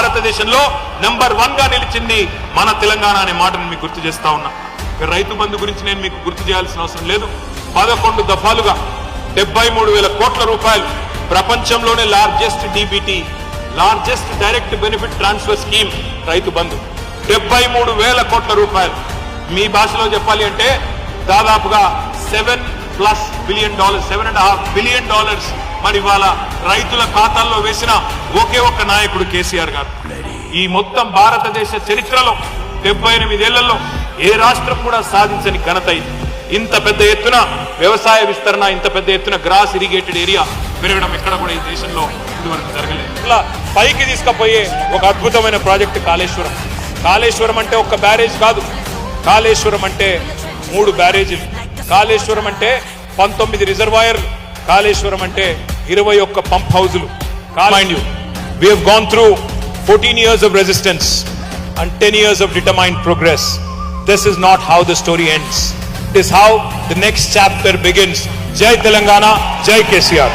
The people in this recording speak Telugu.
భారతదేశంలో నంబర్ 1 గా నిలిచింది మన తెలంగాణ అనే మాటను మీకు గుర్తు చేస్తా ఉన్నా. రైతు బంధు గురించి నేను మీకు గుర్తు చేయాల్సిన అవసరం లేదు. 11 దఫాలుగా 73,000 కోట్ల రూపాయలు, ప్రపంచంలోనే largest DBT, largest direct benefit transfer scheme Rythu Bandhu. 73,000 కోట్ల రూపాయలు. మీ భాషలో చెప్పాలి అంటే దాదాపుగా $7+ బిలియన్, $7.5 బిలియన్ మరి ఇవాళ రైతుల ఖాతాల్లో వేసిన ఒకే ఒక్క నాయకుడు కేసీఆర్ గారు. ఈ మొత్తం భారతదేశ చరిత్రలో 78 ఏళ్లలో ఏ రాష్ట్రం కూడా సాధించని ఘనత ఇది. ఇంత పెద్ద ఎత్తున వ్యవసాయ విస్తరణ, ఇంత పెద్ద ఎత్తున గ్రాస్ ఇరిగేటెడ్ ఏరియా పెరగడం ఎక్కడ కూడా ఈ దేశంలో ఇదివరకు జరగలేదు. ఇట్లా పైకి తీసుకుపోయే ఒక అద్భుతమైన ప్రాజెక్టు కాళేశ్వరం. కాళేశ్వరం అంటే ఒక్క బ్యారేజ్ కాదు, కాళేశ్వరం అంటే 3 బ్యారేజీలు, కాళేశ్వరం అంటే 19 రిజర్వాయర్లు, కాళేశ్వరం అంటే 21 pump హౌజులు. Mind you, we have gone through 14 years of resistance and 10 years of determined progress. This is not how the story ends. It is how the next chapter begins. Jai Telangana, Jai KCR.